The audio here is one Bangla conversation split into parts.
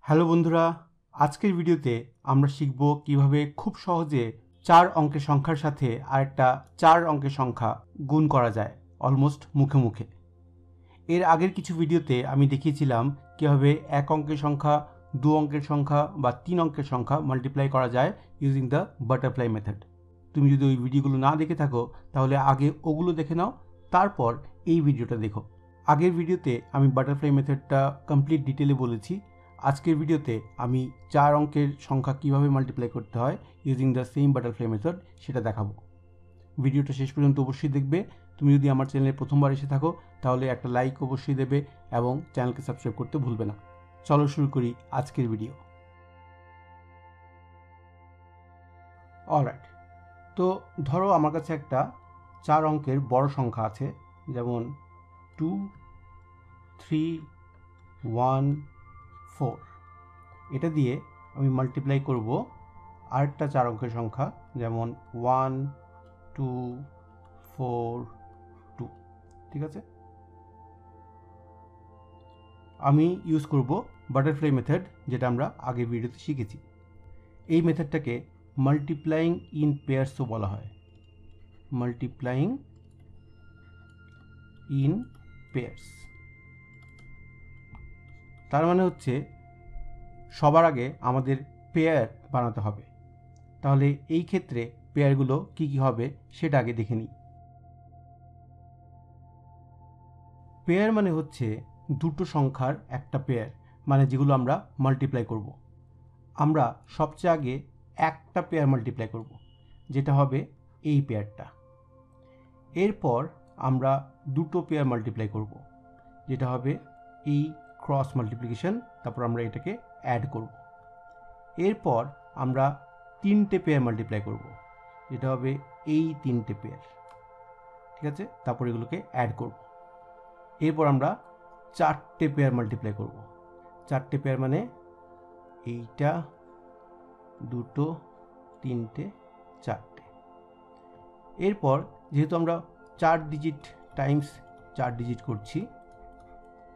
হ্যালো বন্ধুরা, আজকের ভিডিওতে আমরা শিখব কিভাবে খুব সহজে 4 অঙ্কের সংখ্যার সাথে আরেকটা 4 অঙ্কের সংখ্যা গুণ করা যায় অলমোস্ট মুখে মুখে। এর আগের কিছু ভিডিওতে আমি দেখিয়েছিলাম কিভাবে 1 অঙ্কের সংখ্যা, 2 অঙ্কের সংখ্যা বা 3 অঙ্কের সংখ্যা মাল্টিপ্লাই করা যায় ইউজিং দ্য বাটারফ্লাই মেথড। তুমি যদি ওই ভিডিওগুলো না দেখে থাকো তাহলে আগে ওগুলো দেখে নাও, তারপর এই ভিডিওটা দেখো। আগের ভিডিওতে আমি বাটারফ্লাই মেথডটা কমপ্লিট ডিটেলে বলেছি। আজকের ভিডিওতে আমি 4 অঙ্কের সংখ্যা কিভাবে মাল্টিপ্লাই করতে হয় using the same butterfly method সেটা দেখাবো। ভিডিওটা শেষ পর্যন্ত অবশ্যই দেখবে। তুমি যদি আমার চ্যানেলে প্রথমবার এসে থাকো তাহলে একটা লাইক অবশ্যই দেবে এবং চ্যানেলকে সাবস্ক্রাইব করতে ভুলবে না। চলো শুরু করি আজকের ভিডিও। অলরাইট, তো ধরো আমার কাছে একটা 4 অঙ্কের বড় সংখ্যা আছে, যেমন 2, 3, 1, 4। এটা দিয়ে আমি মাল্টিপ্লাই করব আরেকটা 4 অঙ্কের সংখ্যা, যেমন 1, 2, 4, 2। ঠিক আছে, আমি ইউজ করব বাটারফ্লাই মেথড, যেটা আমরা আগের ভিডিওতে শিখেছি। এই মেথডটাকে মাল্টিপ্লাইং ইন পেয়ার্সও বলা হয়। মাল্টিপ্লাইং ইন পেয়ার্স তার মানে হচ্ছে সবার আগে আমাদের পেয়ার বানাতে হবে। তাহলে এই ক্ষেত্রে পেয়ারগুলো কি কি হবে সেটা আগে দেখে নিই। পেয়ার মানে হচ্ছে দুটো সংখ্যার একটা পেয়ার, মানে যেগুলো আমরা মাল্টিপ্লাই করব। আমরা সবচেয়ে আগে একটা পেয়ার মাল্টিপ্লাই করব, যেটা হবে এই পেয়ারটা। এরপর আমরা দুটো পেয়ার মাল্টিপ্লাই করব, যেটা হবে এই ক্রস মাল্টিপ্লিকেশন। তারপর আমরা এটাকে অ্যাড করব। এরপর আমরা তিনটে পেয়ার মাল্টিপ্লাই করব, যেটা হবে এই তিনটে পেয়ার। ঠিক আছে, তারপর এগুলোকে অ্যাড করব। এরপর আমরা চারটে পেয়ার মাল্টিপ্লাই করব। চারটে পেয়ার মানে এইটা, দুটো, তিনটে, চারটে। এরপর যেহেতু আমরা 4 ডিজিট টাইমস 4 ডিজিট করছি,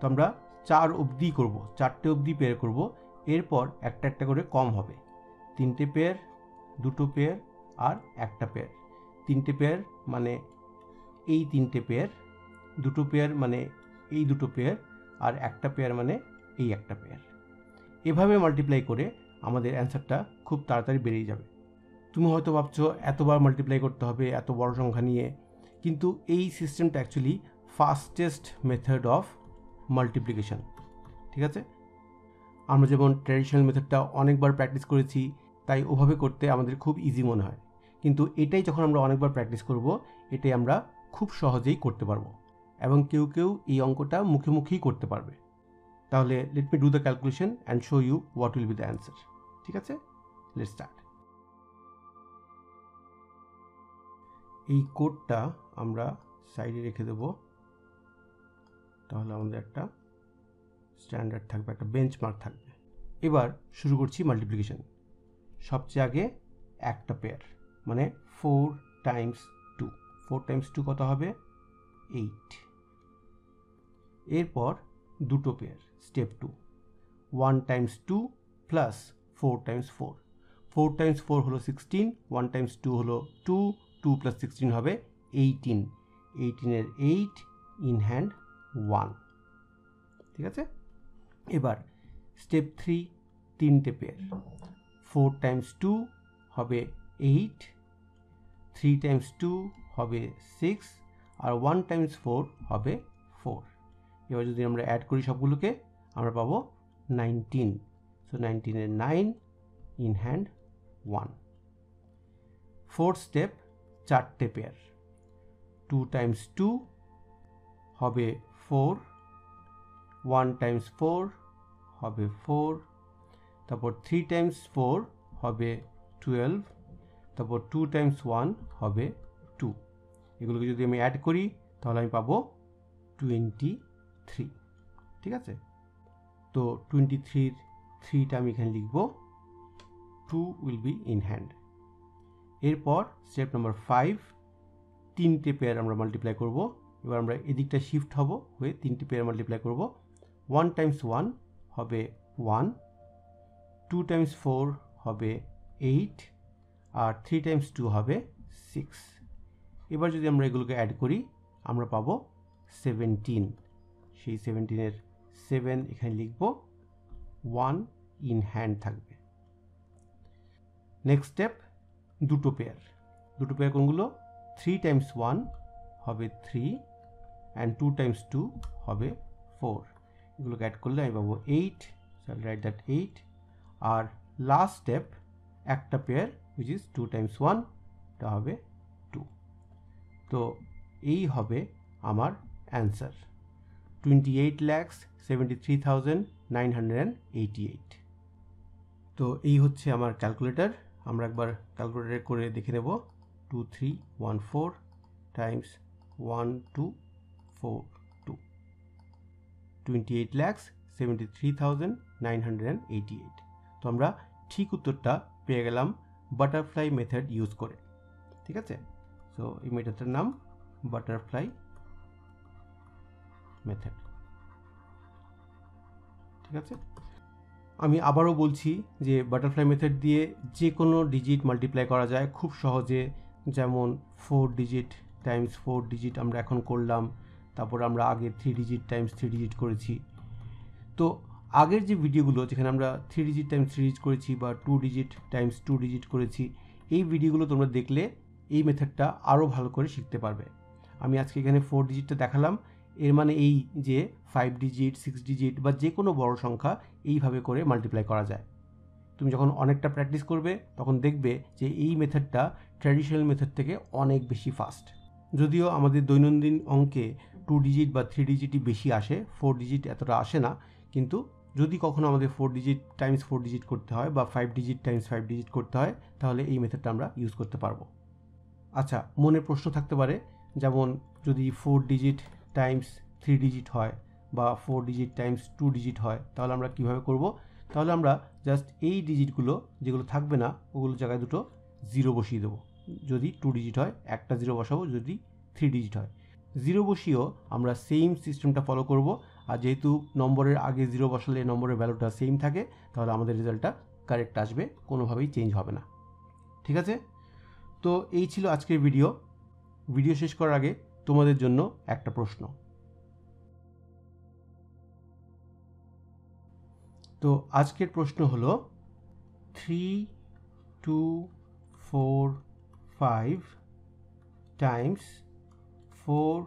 তো আমরা 4 অবধি করব, 4টে অবধি পেয়ার করব। এরপর একটা একটা করে কম হবে, তিনটে পেয়ার, দুটো পেয়ার আর একটা পেয়ার। তিনটে পেয়ার মানে এই তিনটে পেয়ার, দুটো পেয়ার মানে এই দুটো পেয়ার, আর একটা পেয়ার মানে এই একটা পেয়ার। এভাবে মাল্টিপ্লাই করে আমাদের অ্যান্সারটা খুব তাড়াতাড়ি বেরিয়ে যাবে। তুমি হয়তো ভাবছো এতবার মাল্টিপ্লাই করতে হবে এত বড় সংখ্যা নিয়ে, কিন্তু এই সিস্টেমটা actually fastest method of multiplication. ঠিক আছে, আমরা যেমন ট্র্যাডিশনাল মেথডটা অনেকবার প্র্যাকটিস করেছি, তাই ওভাবে করতে আমাদের খুব ইজি মনে হয়, কিন্তু এটাই যখন আমরা অনেকবার প্র্যাকটিস করব, এটাই আমরা খুব সহজেই করতে পারবো এবং কেউ কেউ এই অঙ্কটা মুখে মুখেই করতে পারবে। তাহলে let me do the calculation and show you what will be the answer. ঠিক আছে, লেটস স্টার্ট। এই কোডটা আমরা সাইডে রেখে দেব, তাহলে আমাদের একটা স্ট্যান্ডার্ড থাকবে, একটা বেঞ্চমার্ক থাকবে। এবার শুরু করছি মাল্টিপ্লিকেশন। সবচেয়ে আগে একটা পেয়ার, মানে 4 টাইমস 2। 4 টাইমস 2 কত হবে? 8। এরপর দুটো pair, step 2, 1 Times 2 plus 4 Times 4। 4 Times 4 হলো 16, 1 টাইমস 2 হলো 2, 2 প্লাস 16 হবে 18। 18-এর 8 ইন হ্যান্ড 1। ঠিক আছে, এবার স্টেপ 3, তিনটে পেয়ার। 4 টাইমস 2 হবে 8, 3 টাইমস 2 হবে 6, আর 1 টাইমস 4 হবে 4। এবার যদি আমরা অ্যাড করি সবগুলোকে, আমরা পাবো 19। সো 19-এর 9 ইন হ্যান্ড 1। ফোর্থ স্টেপ, চারটে পেয়ার। 2 টাইমস 2 হবে 4, 1 টাইমস 4 হবে 4, তারপর 3 টাইমস 4 হবে 12, তারপর 2 টাইমস 1 হবে 2। এগুলোকে যদি আমি অ্যাড করি তাহলে আমি পাবো 23। ঠিক আছে, তো 23-র 3টা আমি এখানে লিখব, 2 উইল বি ইন হ্যান্ড। এরপর স্টেপ নাম্বার 5, তিনটে পেয়ার আমরা মাল্টিপ্লাই করব। এবার আমরা এদিকটা শিফট হব হয়ে তিনটে পেয়ার মাল্টিপ্লাই করব। 1 টাইমস 1 হবে 1, 2 টাইমস 4 হবে 8 আর 3 টাইমস 2 হবে 6। এবার যদি আমরা এগুলোকে অ্যাড করি আমরা পাবো 17। সেই 17-এর 7 এখানে লিখব, 1 ইন হ্যান্ড থাকবে। নেক্সট স্টেপ, দুটো পেয়ার কোনগুলো? 3 টাইমস 1 হবে 3 অ্যান্ড 2 টাইমস 2 হবে 4। এগুলোকে অ্যাড করলে আমি পাবো 8, so I'll write that 8। আর লাস্ট স্টেপ একটা পেয়ার which is 2 টাইমস 1, এটা হবে 2। তো এই হবে আমার অ্যান্সার 28,73,988। তো এই হচ্ছে আমার ক্যালকুলেটর। আমরা একবার ক্যালকুলেটর করে দেখে নেব। 2314 টাইমস 1242, 28,73,988। তো আমরা ঠিক উত্তরটা পেয়ে গেলাম বাটারফ্লাই মেথড ইউজ করে। ঠিক আছে, সো এই মেথডটার নাম বাটারফ্লাই মেথড। ঠিক আছে, আমি আবারও বলছি যে বাটারফ্লাই মেথড দিয়ে যে কোনো ডিজিট মাল্টিপ্লাই করা যায় খুব সহজে। যেমন 4 ডিজিট টাইমস 4 ডিজিট আমরা এখন করলাম, তারপর আমরা আগে 3 ডিজিট টাইমস 3 ডিজিট করেছি। তো আগের যে ভিডিওগুলো যেখানে আমরা 3 ডিজিট টাইমস 3 ডিজিট করেছি বা 2 ডিজিট টাইমস 2 ডিজিট করেছি, এই ভিডিওগুলো তোমরা দেখলে এই মেথডটা আরও ভালো করে শিখতে পারবে। আমি আজকে এখানে 4 ডিজিটটা দেখালাম, এর মানে এই যে 5 ডিজিট 6 ডিজিট বা যে কোনো বড় সংখ্যা এইভাবে করে মাল্টিপ্লাই করা যায়। তুমি যখন অনেকটা প্র্যাকটিস করবে তখন দেখবে যে এই মেথডটা ট্র্যাডিশনাল মেথড থেকে অনেক বেশি ফাস্ট। যদিও আমাদের দৈনন্দিন অঙ্কে 2 ডিজিট বা 3 ডিজিটই বেশি আসে, 4 ডিজিট এতটা আসে না, কিন্তু যদি কখনো আমাদের 4 ডিজিট টাইমস 4 ডিজিট করতে হয় বা 5 ডিজিট টাইমস 5 ডিজিট করতে হয় তাহলে এই মেথডটা আমরা ইউজ করতে পারবো। আচ্ছা, মনে প্রশ্ন থাকতে পারে, যেমন যদি 4 ডিজিট টাইমস 3 ডিজিট হয় বা 4 ডিজিট টাইমস 2 ডিজিট হয় তাহলে আমরা কিভাবে করব? তাহলে আমরা জাস্ট এই ডিজিটগুলো যেগুলো থাকবে না ওগুলো জায়গায় দুটো 0 বসিয়ে দেবো। যদি 2 ডিজিট হয় একটা 0 বসাবো, যদি 3 ডিজিট হয় 0 বসিয়েও আমরা সেম সিস্টেমটা ফলো করব। আর যেহেতু নম্বরের আগে 0 বসালে নম্বরের ভ্যালুটা সেম থাকে তাহলে আমাদের রেজাল্টটা কারেক্ট আসবে, কোনোভাবেই চেঞ্জ হবে না। ঠিক আছে, তো এই ছিল আজকের ভিডিও শেষ করার আগে তোমাদের জন্য একটা প্রশ্ন। তো আজকের প্রশ্ন হলো 3 2 4 5 টাইমস 4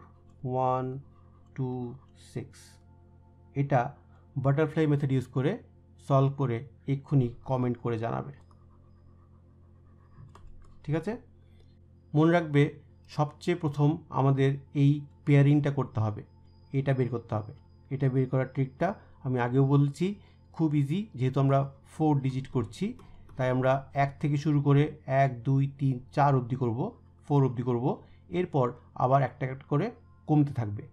1 2 6, এটা বাটারফ্লাই মেথড ইউজ করে সলভ করে এক্ষুনি কমেন্ট করে জানাবে। ঠিক আছে, মনে রাখবে সবচেয়ে প্রথম আমাদের এই পেয়ারিংটা করতে হবে, এটা বের করতে হবে। এটা বের করার ট্রিকটা আমি আগেও বলছি, খুব ইজি। যেহেতু আমরা 4 ডিজিট করছি তাই আমরা 1 থেকে শুরু করে 1 2 3 4 অবধি করব, 4 অবধি করব। এরপর আবার একটা একটা করে কমতে থাকবে।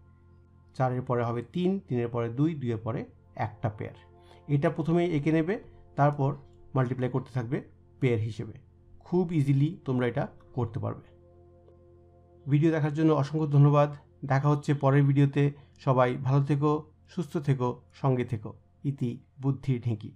4-এর পরে হবে 3, 3-এর পরে 2, 2-এর পরে একটা পেয়ার। এটা প্রথমেই এঁকে নেবে, তারপর মাল্টিপ্লাই করতে থাকবে পেয়ার হিসেবে। খুব ইজিলি তোমরা এটা করতে পারবে। ভিডিও দেখার জন্য অসংখ্য ধন্যবাদ। দেখা হচ্ছে পরের ভিডিওতে। সবাই ভালো থেকো, সুস্থ থেকো, সঙ্গে থেকো। ইতি বুদ্ধির ঢেঁকি।